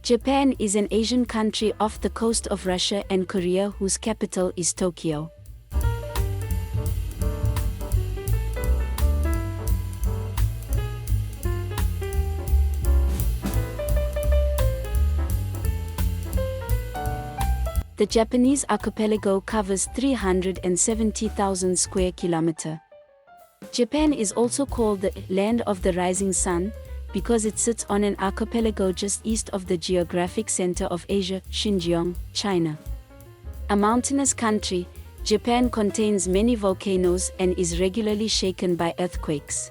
Japan is an Asian country off the coast of Russia and Korea whose capital is Tokyo. The Japanese archipelago covers 370,000 square kilometers. Japan is also called the land of the rising sun, because it sits on an archipelago just east of the geographic center of Asia, Xinjiang, China. A mountainous country, Japan contains many volcanoes and is regularly shaken by earthquakes.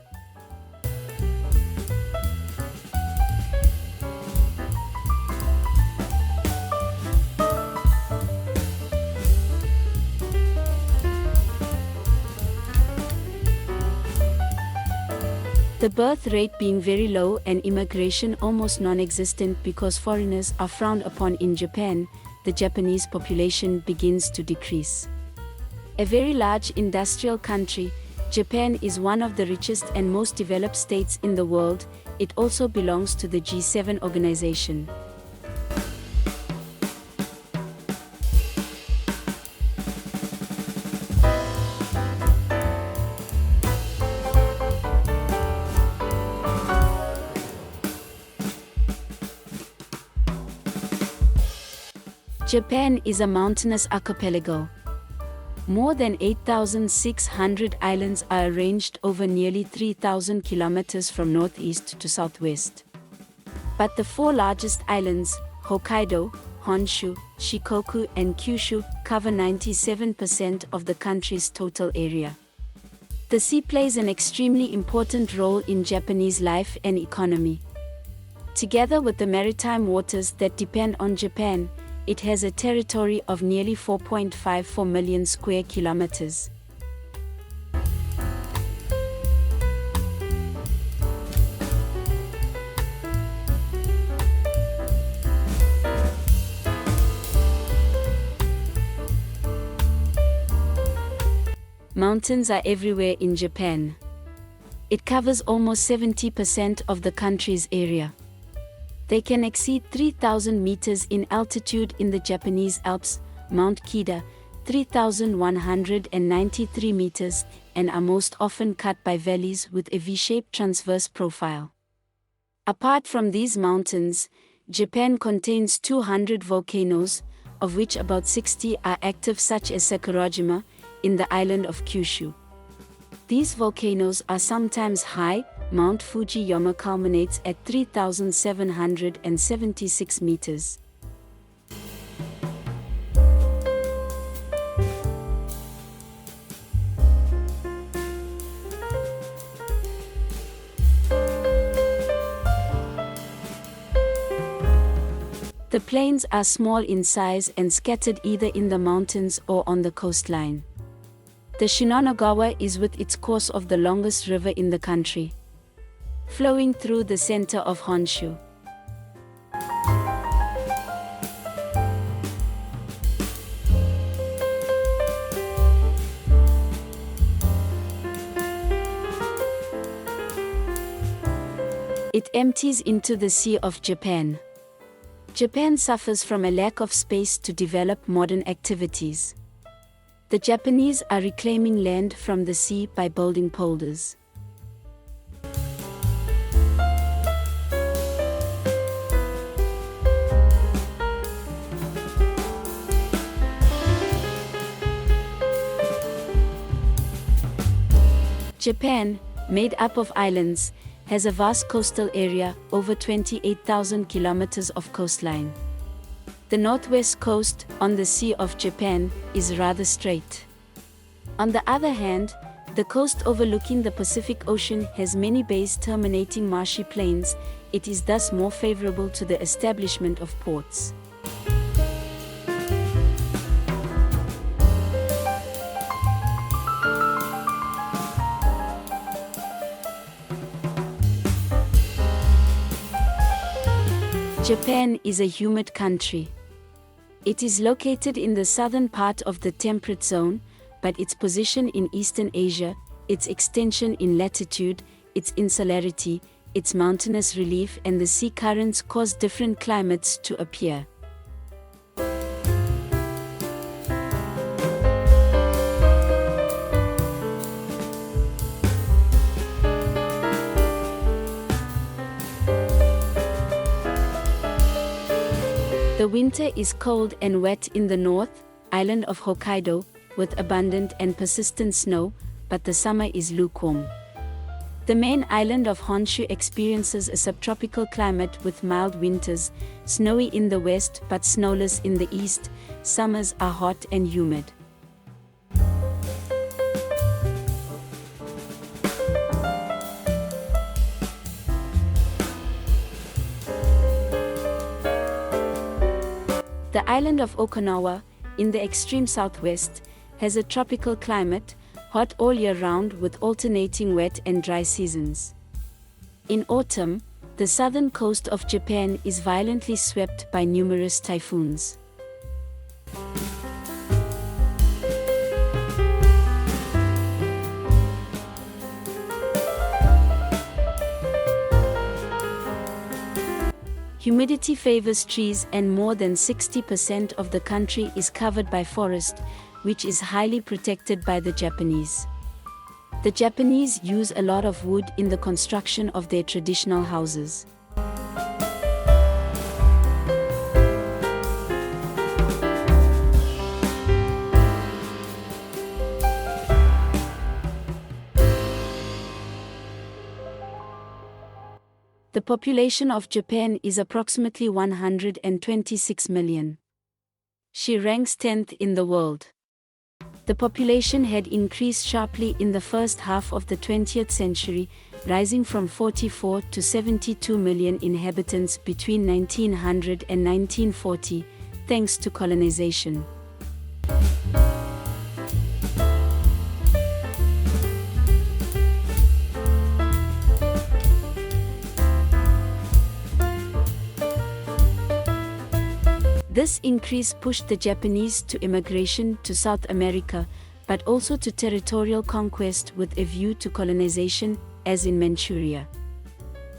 The birth rate being very low and immigration almost non-existent because foreigners are frowned upon in Japan, the Japanese population begins to decrease. A very large industrial country, Japan is one of the richest and most developed states in the world. It also belongs to the G7 organization. Japan is a mountainous archipelago. More than 8,600 islands are arranged over nearly 3,000 kilometers from northeast to southwest. But the four largest islands, Hokkaido, Honshu, Shikoku and Kyushu, cover 97% of the country's total area. The sea plays an extremely important role in Japanese life and economy. Together with the maritime waters that depend on Japan, it has a territory of nearly 4.54 million square kilometers. Mountains are everywhere in Japan. It covers almost 70% of the country's area. They can exceed 3,000 meters in altitude in the Japanese Alps, Mount Kida, 3,193 meters, and are most often cut by valleys with a V-shaped transverse profile. Apart from these mountains, Japan contains 200 volcanoes, of which about 60 are active, such as Sakurajima, in the island of Kyushu. These volcanoes are sometimes high. Mount Fuji-yama culminates at 3,776 meters. The plains are small in size and scattered either in the mountains or on the coastline. The Shinonagawa is with its course of the longest river in the country, flowing through the center of Honshu. It empties into the Sea of Japan. Japan suffers from a lack of space to develop modern activities. The Japanese are reclaiming land from the sea by building polders. Japan, made up of islands, has a vast coastal area, over 28,000 kilometers of coastline. The northwest coast, on the Sea of Japan, is rather straight. On the other hand, the coast overlooking the Pacific Ocean has many bays terminating marshy plains. It is thus more favorable to the establishment of ports. Japan is a humid country. It is located in the southern part of the temperate zone, but its position in Eastern Asia, its extension in latitude, its insularity, its mountainous relief and the sea currents cause different climates to appear. The winter is cold and wet in the north island of Hokkaido, with abundant and persistent snow, but the summer is lukewarm. The main island of Honshu experiences a subtropical climate with mild winters, snowy in the west but snowless in the east. Summers are hot and humid. The island of Okinawa, in the extreme southwest, has a tropical climate, hot all year round with alternating wet and dry seasons. In autumn, the southern coast of Japan is violently swept by numerous typhoons. Humidity favors trees and more than 60% of the country is covered by forest, which is highly protected by the Japanese. The Japanese use a lot of wood in the construction of their traditional houses. The population of Japan is approximately 126 million. She ranks 10th in the world. The population had increased sharply in the first half of the 20th century, rising from 44 to 72 million inhabitants between 1900 and 1940, thanks to colonization. This increase pushed the Japanese to immigration to South America, but also to territorial conquest with a view to colonization, as in Manchuria.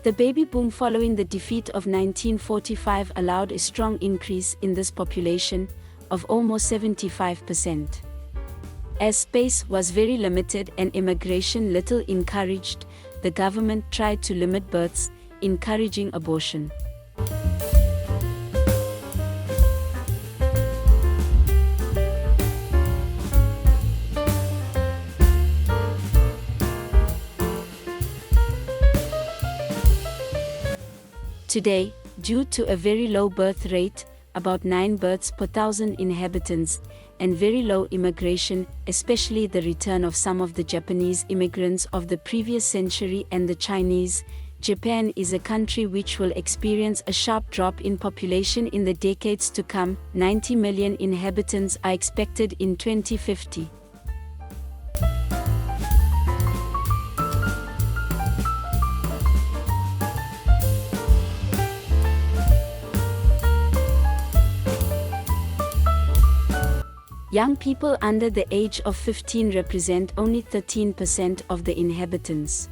The baby boom following the defeat of 1945 allowed a strong increase in this population, of almost 75%. As space was very limited and immigration little encouraged, the government tried to limit births, encouraging abortion. Today, due to a very low birth rate, about 9 births per thousand inhabitants, and very low immigration, especially the return of some of the Japanese immigrants of the previous century and the Chinese, Japan is a country which will experience a sharp drop in population in the decades to come. 90 million inhabitants are expected in 2050. Young people under the age of 15 represent only 13% of the inhabitants.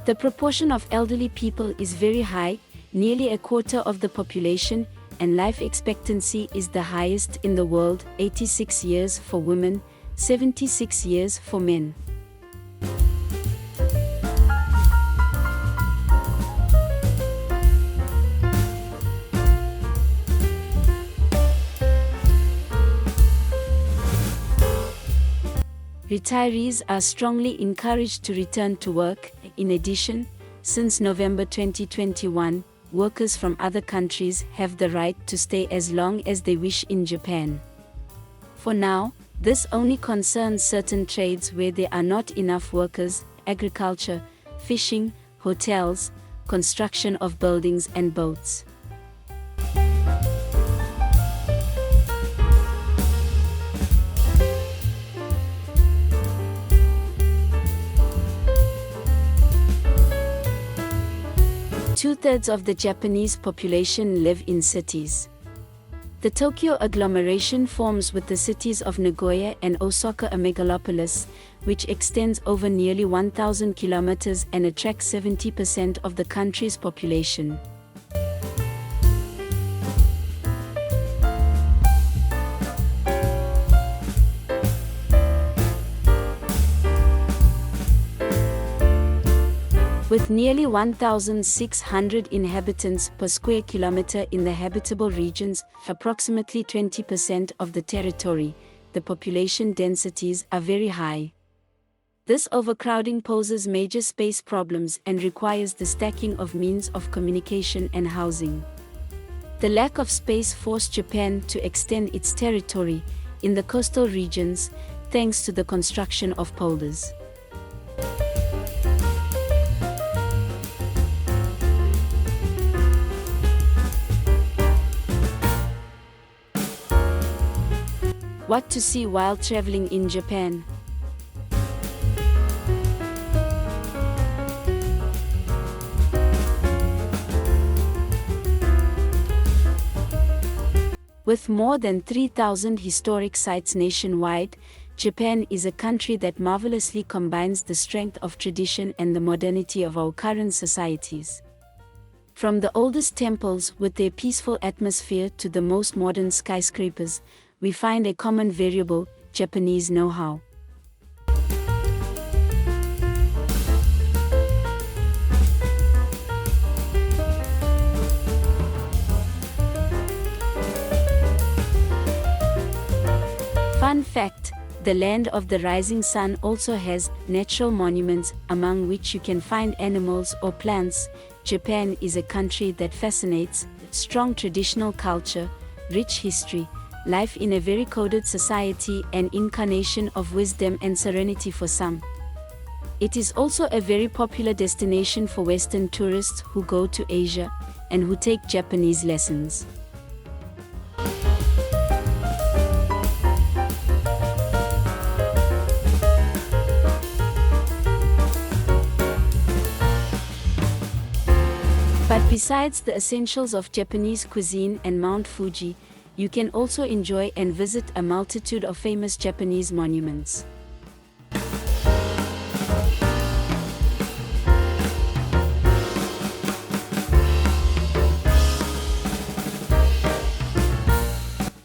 The proportion of elderly people is very high, nearly a quarter of the population, and life expectancy is the highest in the world, 86 years for women, 76 years for men. Retirees are strongly encouraged to return to work. In addition, since November 2021, workers from other countries have the right to stay as long as they wish in Japan. For now, this only concerns certain trades where there are not enough workers: agriculture, fishing, hotels, construction of buildings and boats. Two-thirds of the Japanese population live in cities. The Tokyo agglomeration forms with the cities of Nagoya and Osaka a megalopolis, which extends over nearly 1,000 kilometers and attracts 70% of the country's population. With nearly 1,600 inhabitants per square kilometer in the habitable regions, approximately 20% of the territory, the population densities are very high. This overcrowding poses major space problems and requires the stacking of means of communication and housing. The lack of space forced Japan to extend its territory in the coastal regions, thanks to the construction of polders. What to see while traveling in Japan? With more than 3,000 historic sites nationwide, Japan is a country that marvelously combines the strength of tradition and the modernity of our current societies. From the oldest temples with their peaceful atmosphere to the most modern skyscrapers, we find a common variable: Japanese know-how. Fun fact: the land of the rising sun also has natural monuments, among which you can find animals or plants. Japan is a country that fascinates: strong traditional culture, rich history, life in a very coded society, and incarnation of wisdom and serenity for some. It is also a very popular destination for Western tourists who go to Asia and who take Japanese lessons. But besides the essentials of Japanese cuisine and Mount Fuji, you can also enjoy and visit a multitude of famous Japanese monuments.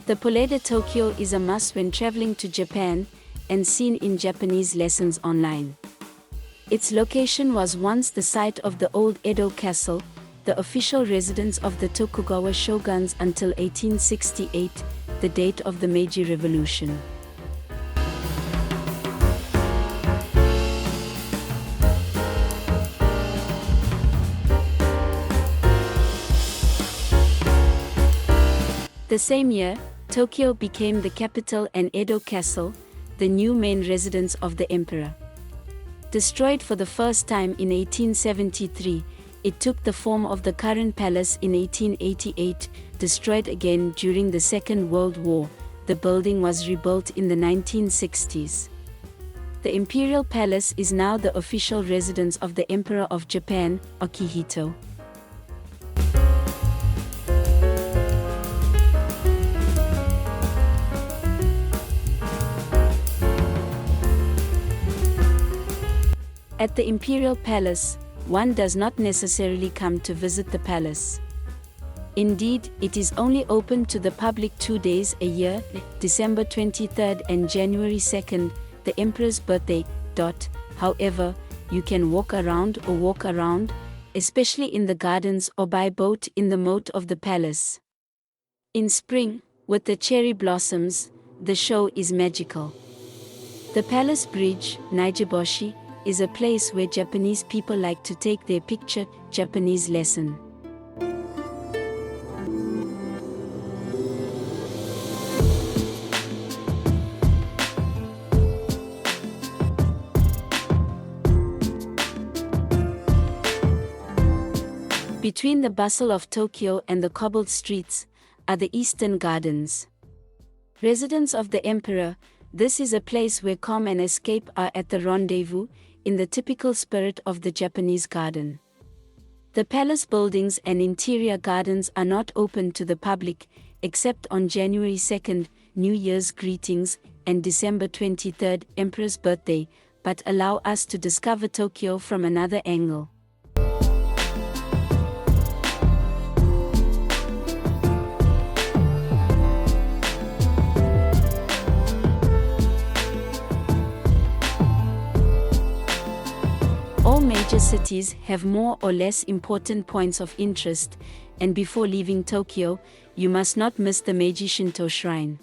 The populated Tokyo is a must when traveling to Japan, and seen in Japanese lessons online. Its location was once the site of the old Edo Castle, the official residence of the Tokugawa shoguns until 1868, the date of the Meiji Revolution. The same year, Tokyo became the capital and Edo Castle, the new main residence of the emperor. Destroyed for the first time in 1873, it took the form of the current palace in 1888, destroyed again during the Second World War. The building was rebuilt in the 1960s. The Imperial Palace is now the official residence of the Emperor of Japan, Akihito. At the Imperial Palace, one does not necessarily come to visit the palace. Indeed, it is only open to the public 2 days a year, December 23rd and January 2nd, the emperor's birthday. However, you can walk around, especially in the gardens or by boat in the moat of the palace. In spring, with the cherry blossoms, the show is magical. The Palace Bridge, Nijiboshi, is a place where Japanese people like to take their picture. Japanese lesson. Between the bustle of Tokyo and the cobbled streets are the Eastern Gardens. Residence of the Emperor, this is a place where calm and escape are at the rendezvous, in the typical spirit of the Japanese garden. The palace buildings and interior gardens are not open to the public, except on January 2nd, New Year's greetings, and December 23rd, Emperor's birthday, but allow us to discover Tokyo from another angle. All major cities have more or less important points of interest, and before leaving Tokyo, you must not miss the Meiji Shinto Shrine.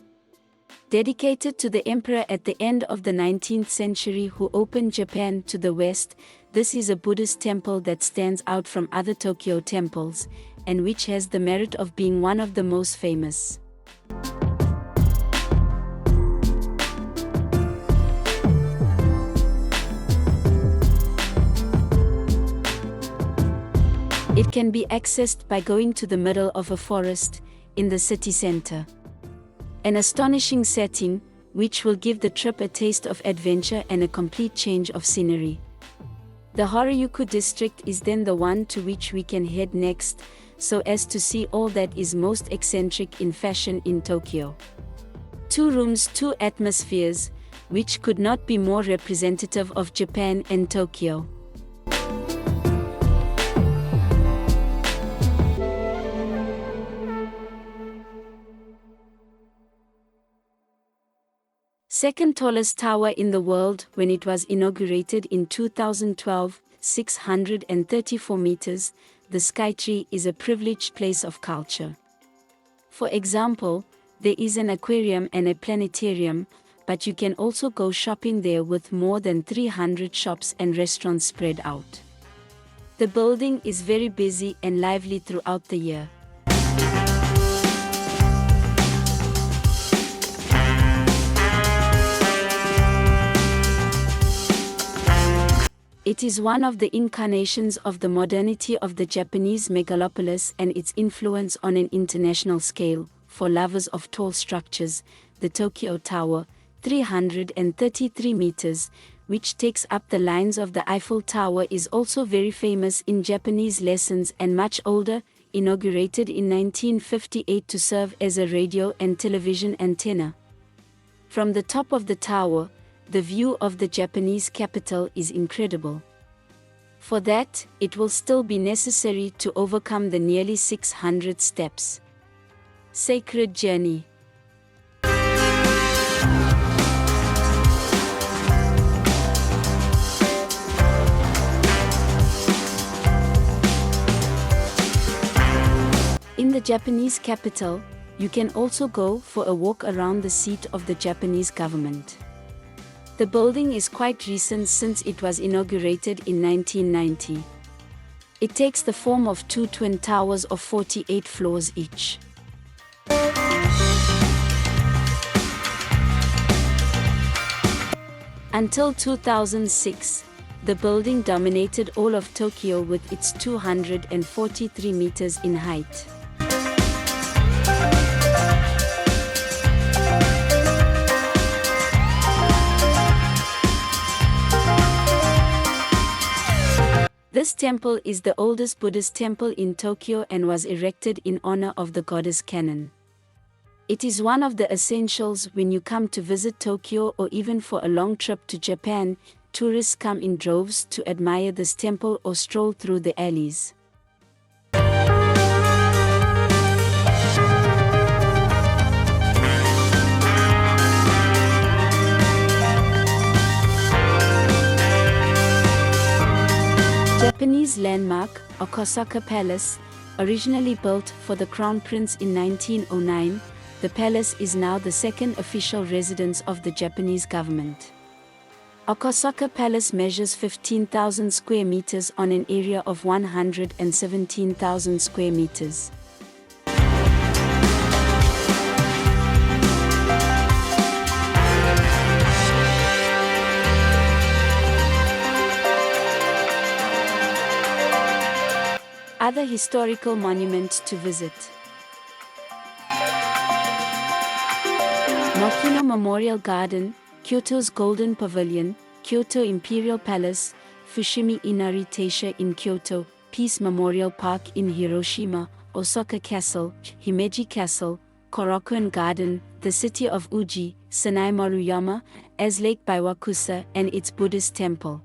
Dedicated to the emperor at the end of the 19th century who opened Japan to the west, this is a Buddhist temple that stands out from other Tokyo temples, and which has the merit of being one of the most famous. It can be accessed by going to the middle of a forest, in the city center. An astonishing setting, which will give the trip a taste of adventure and a complete change of scenery. The Harajuku district is then the one to which we can head next, so as to see all that is most eccentric in fashion in Tokyo. 2 rooms, 2 atmospheres, which could not be more representative of Japan and Tokyo. Second tallest tower in the world when it was inaugurated in 2012, 634 meters, the Skytree is a privileged place of culture. For example, there is an aquarium and a planetarium, but you can also go shopping there with more than 300 shops and restaurants spread out. The building is very busy and lively throughout the year. It is one of the incarnations of the modernity of the Japanese megalopolis and its influence on an international scale. For lovers of tall structures, the Tokyo Tower, 333 meters, which takes up the lines of the Eiffel Tower, is also very famous in Japanese lessons and much older, inaugurated in 1958 to serve as a radio and television antenna. From the top of the tower, the view of the Japanese capital is incredible. For that, it will still be necessary to overcome the nearly 600 steps. Sacred journey. In the Japanese capital, you can also go for a walk around the seat of the Japanese government. The building is quite recent since it was inaugurated in 1990. It takes the form of 2 twin towers of 48 floors each. Until 2006, the building dominated all of Tokyo with its 243 meters in height. This temple is the oldest Buddhist temple in Tokyo and was erected in honor of the goddess Kannon. It is one of the essentials when you come to visit Tokyo or even for a long trip to Japan. Tourists come in droves to admire this temple or stroll through the alleys. Japanese landmark, Akasaka Palace, originally built for the Crown Prince in 1909, the palace is now the second official residence of the Japanese government. Akasaka Palace measures 15,000 square meters on an area of 117,000 square meters. Other historical monuments to visit. Mokino Memorial Garden, Kyoto's Golden Pavilion, Kyoto Imperial Palace, Fushimi Inari Taisha in Kyoto, Peace Memorial Park in Hiroshima, Osaka Castle, Himeji Castle, Korakuen Garden, the city of Uji, Sanai Maruyama, as Lake Biwakusa and its Buddhist temple.